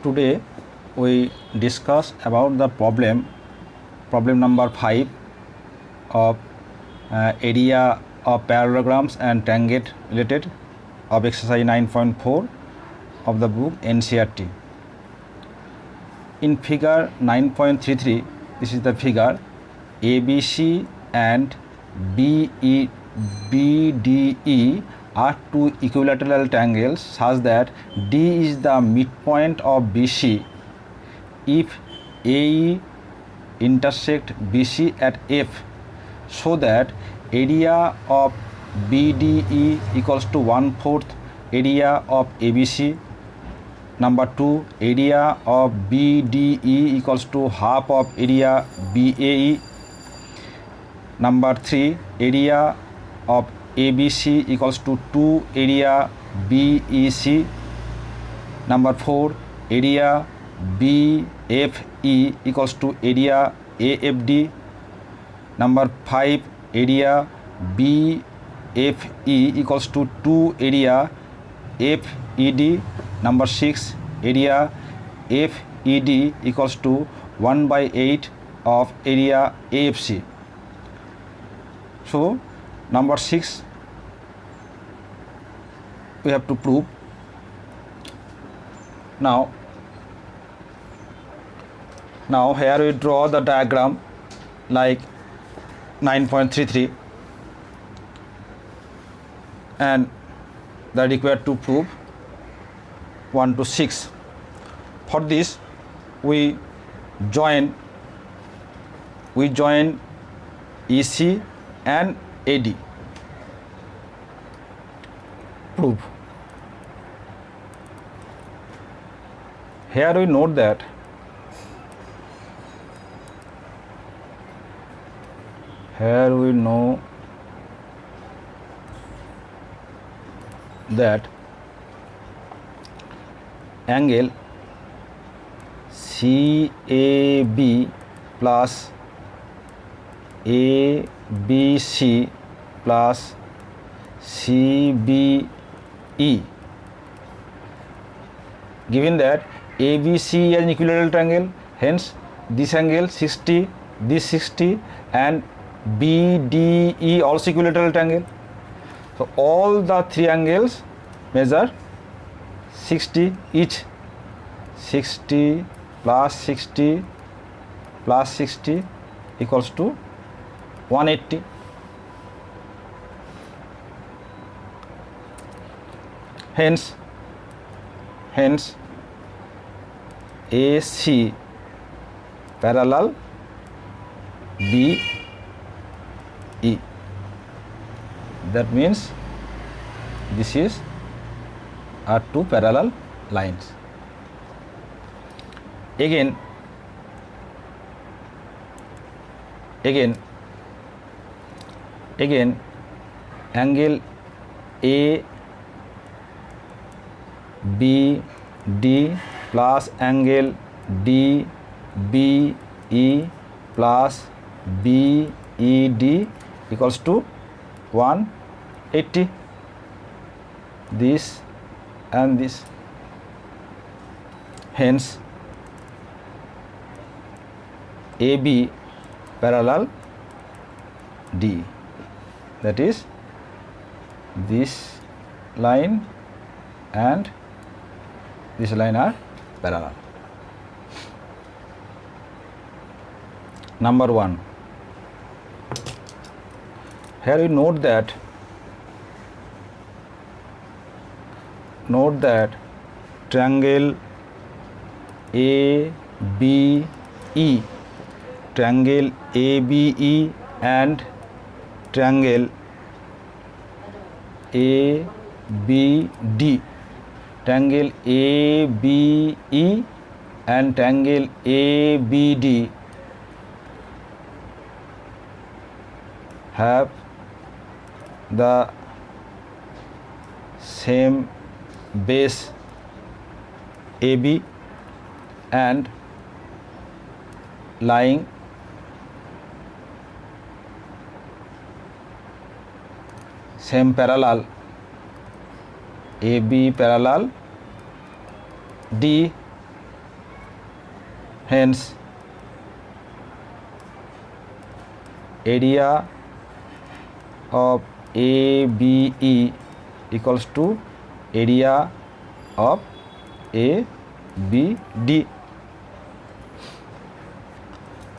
Today we discuss about the problem number 5 of area of parallelograms and tangent related of exercise 9.4 of the book NCERT. In figure 9.33, this is the figure ABC and BDE are two equilateral triangles such that D is the midpoint of BC if AE intersect BC at F, so that area of BDE equals to 1/4 area of ABC. Number 2, area of BDE equals to half of area BAE. Number 3, area of ABC equals to 2 area BEC. Number 4, area BFE equals to area AFD. Number 5, area BFE equals to 2 area FED. Number 6, area FED equals to 1/8 of area AFC. So number 6 we have to prove. Now here we draw the diagram like 9.33 and that required to prove 1 to 6. For this we join EC and AD. Prove. Here we note that angle CAB plus ABC plus CBE, given that ABC is an equilateral triangle, hence this angle 60, this 60, and BDE also equilateral triangle. So all the three angles measure 60 each. 60 plus 60 plus 60 equals to 180. Hence AC parallel BE. That means this are two parallel lines. Again angle ABD plus angle DBE plus BED equals to 180. This and this. Hence AB parallel D, that is this line and this line are parallel. Number 1, here we note that triangle ABE and triangle ABD, triangle ABE and triangle ABD have the same base AB and lying same parallel AB parallel D hence area of ABE equals to area of ABD.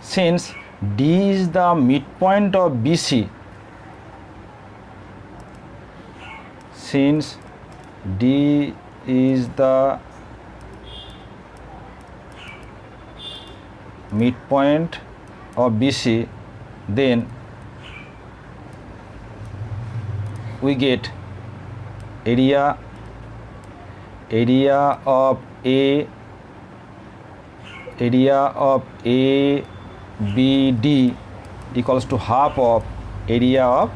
Since D is the midpoint of BC, since D is the midpoint of BC, then we get area of ABD equals to half of area of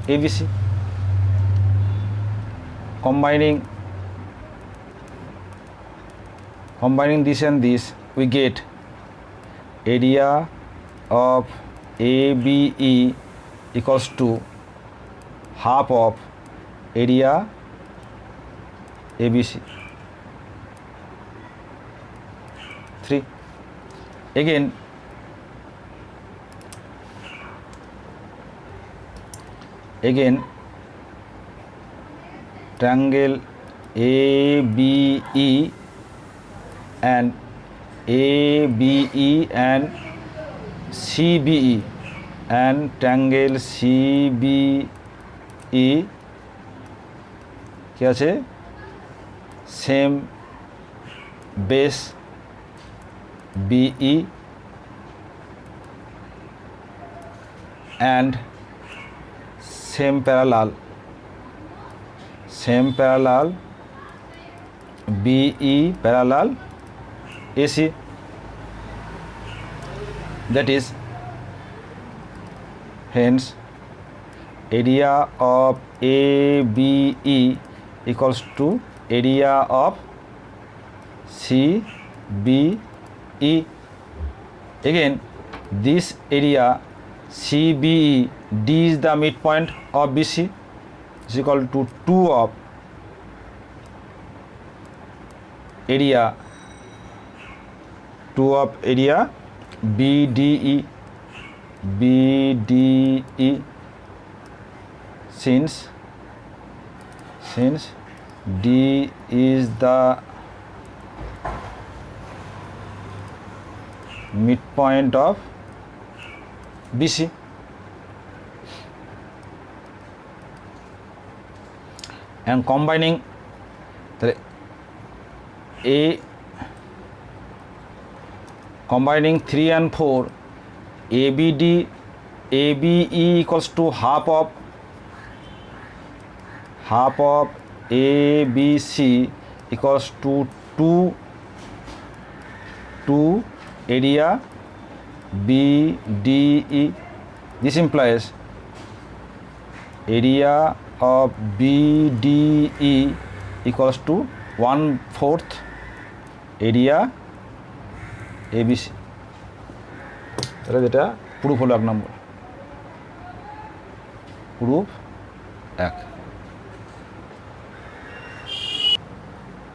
ABC. Combining this and this, we get area of ABE equals to half of area ABC. 3. Again, triangle ABE and CBE and triangle CBE কি আছে same base BE and same parallel BE parallel AC. That is, hence area of ABE equals to area of CBE. Again, this area CBE, D is the midpoint of BC, is equal to 2 of area BDE. Since D is the midpoint of BC, and combining the combining 3 and 4, ABE equals to half of ABC equals to 2 area BDE. This implies area of BDE equals to 1/4 area ABC. তাহলে যেটা proof হলো 1 নম্বর, proof 1.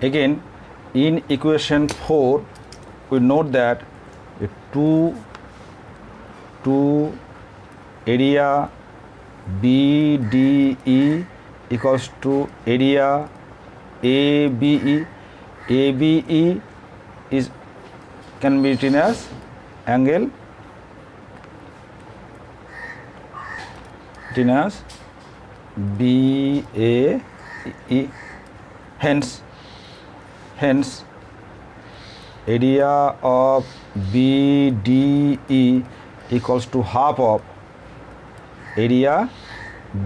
Again, in equation 4, we note that 2 area BDE equals to area ABE. ABE is can be written as angle BAE. Hence area of BDE equals to half of area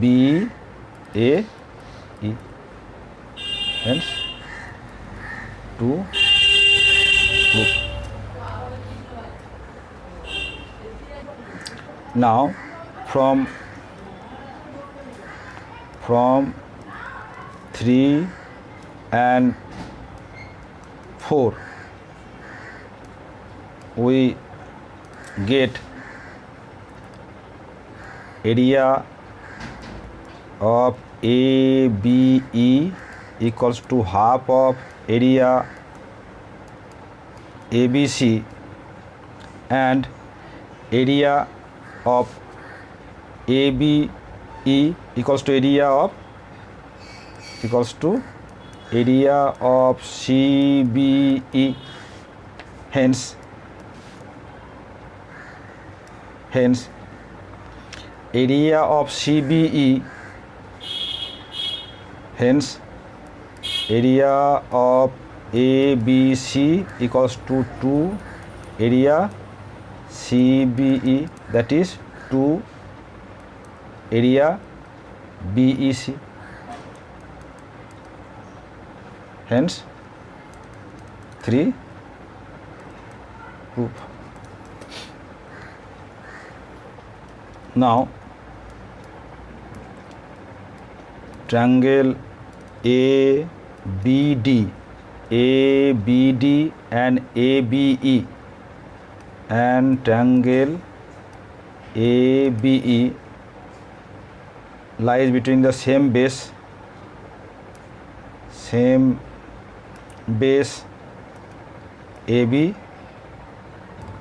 BAE. Hence 2 proof. Now from 3 and 4 we get area of ABE equals to half of area ABC and area of ABE equals to area of CBE. Hence area of CBE, hence area of ABC equals to 2 area CBE, that is 2 area BEC. Hence 3 proof. Now triangle ABD and ABE and triangle ABE lies between the same base AB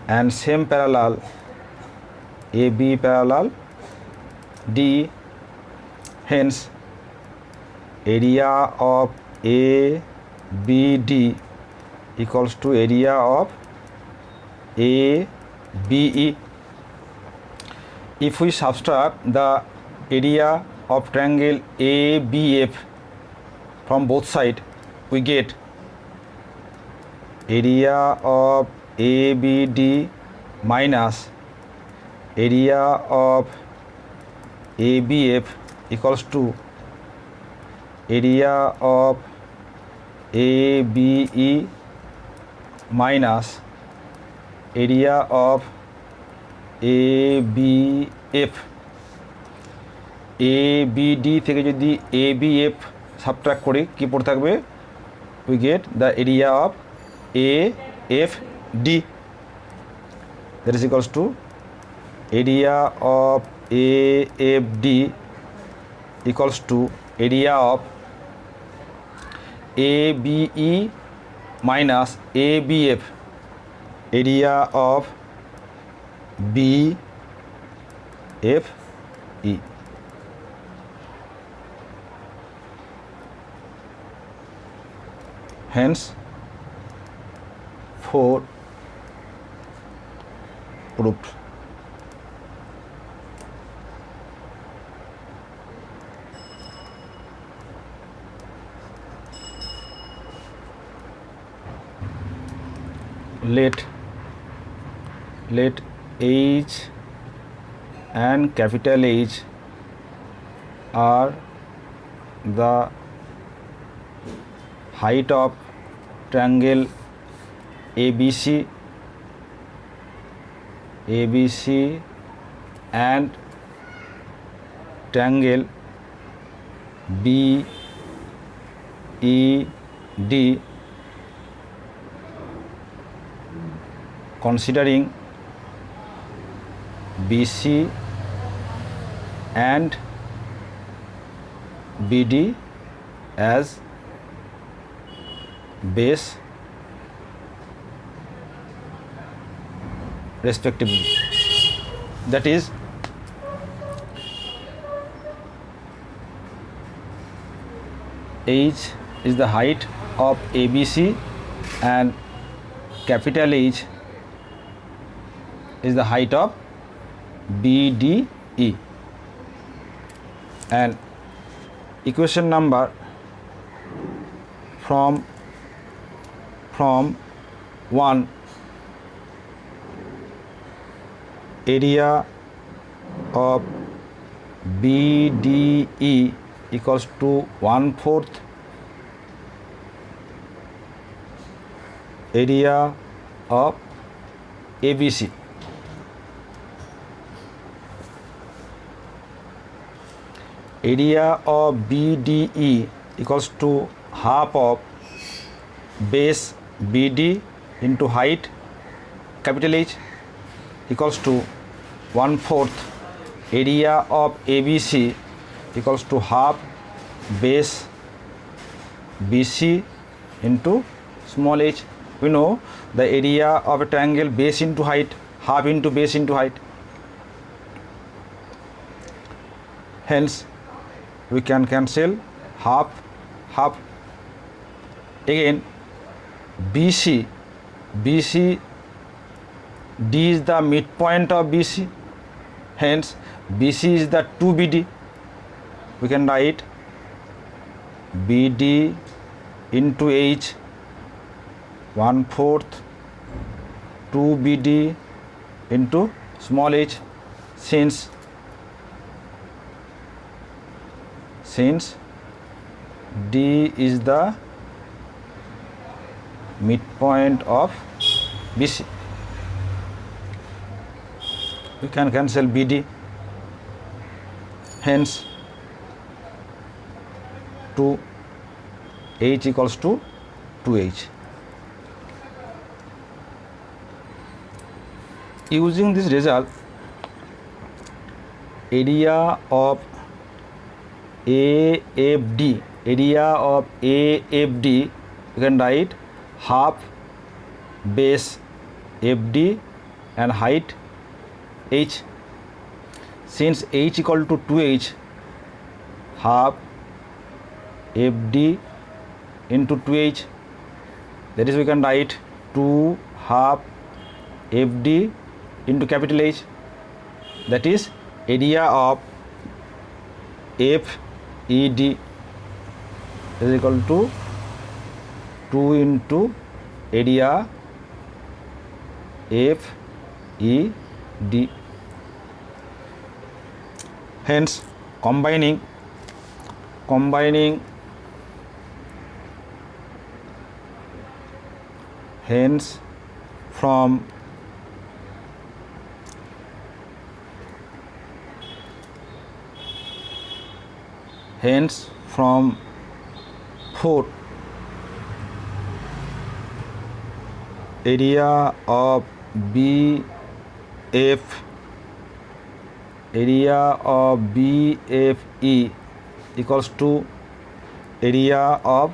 and same parallel AB parallel D. Hence area of ABD equals to area of ABE. If we subtract the area of triangle ABF from both sides, we get area of ABD minus area of ABF equals to area of ABE minus area of ABF. ABD থেকে যদি ABF subtract করি কি পড়ে থাকবে, we get the area of AFD, that is equals to area of AFD equals to area of ABE minus ABF, area of BFE. Hence 4 proved. Let H and capital H are the height of triangle ABC and triangle BED, considering BC and BD as base respectively. That is, H is the height of ABC and capital H is the height of BDE. And equation number from 1, area of BDE equals to 1/4 area of ABC. Area of BDE equals to half of base BD into height capital H equals to 1/4 area of ABC equals to half base BC into small h we know the area of a triangle base into height, half into base into height. Hence we can cancel half. Again BC, D is the midpoint of BC, hence BC is the 2BD. We can write BD into H 1/4 2BD into small h, since D is the midpoint of BC. We can cancel BD, hence 2H equals to 2H. Using this result, area of AFD, you can write half base FD and height H. Since H equal to 2H, half FD into 2H, that is we can write 2 half FD into capital H, that is area of FED is equal to 2 into area FED. Hence combining hence from from 4 area of BFE equals to area of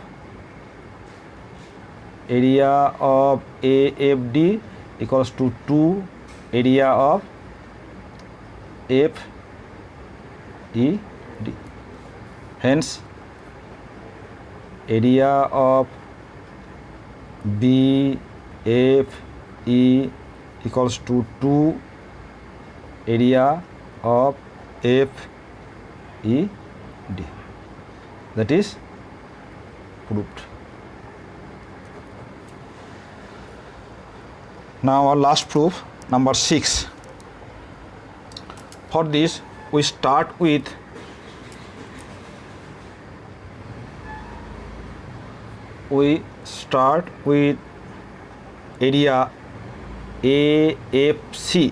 AFD equals to 2 area of FED. Hence area of BFE equals to 2 area of FED. That is proved. Now our last proof, number 6. For this we start with area AFC.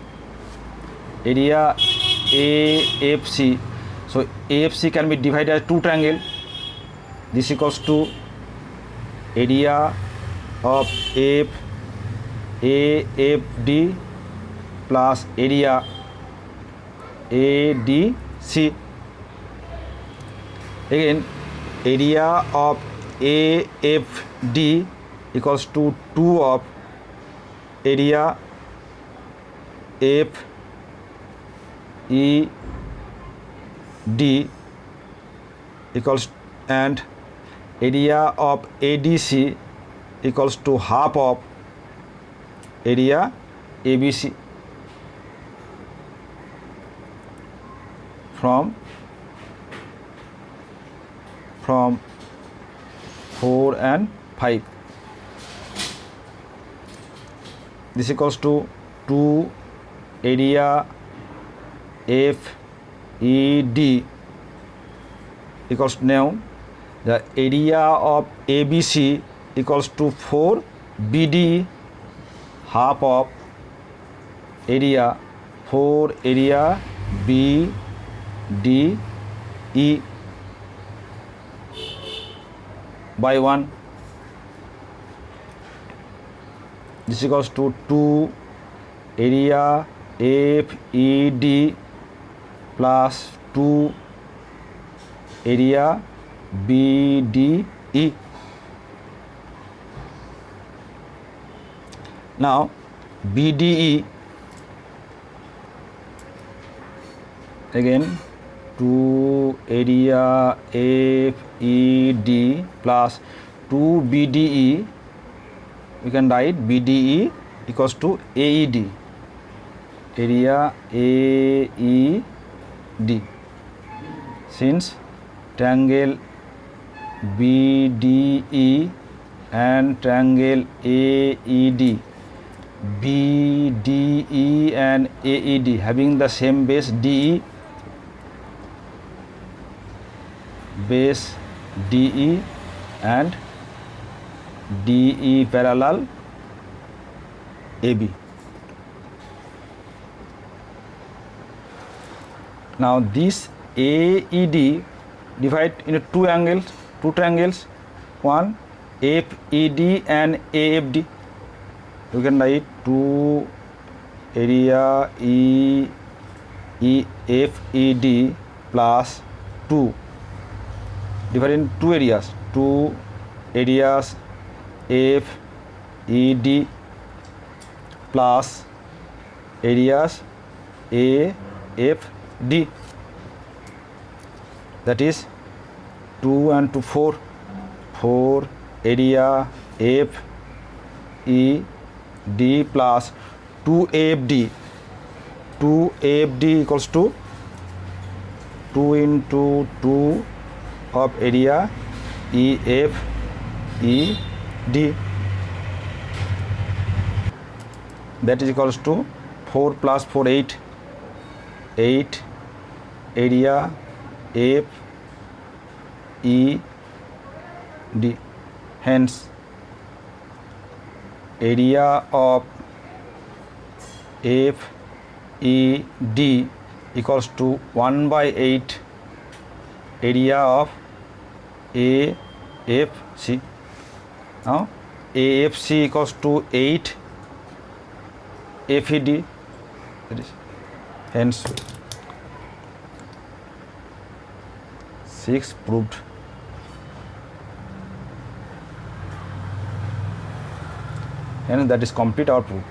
So AFC can be divided as 2 triangle. This equals to area of AFD plus area ADC. Again area of AFD equals to 2 of area FED equals, and area of ADC equals to half of area ABC. From 4 and 5. This equals to 2 area FED equals, now the area of ABC equals to 4 BD, half of area 4 area BDE by 1. This equals to 2 area FED plus 2 area BDE. Now BDE again 2 area FED plus 2 BDE, we can write BDE equals to AED, area AED, since triangle BDE and triangle AED, BDE and AED having the same base DE, base DE and DE parallel AB. Now this AED divide into two triangles, one FED and AFD. You can write 2 area FED plus 2 divided in two areas, 2 areas FED plus areas AFD, that is 2 and 2 4 area FED plus 2 AFD equals to 2 into 2 of area EFED, that is equals to 4 plus 4 8 area FED, hence area of FED equals to 1 by 8 area of AFC. Now AFC equals to 8 FED, that is hence 6 proved. And that is complete our proof.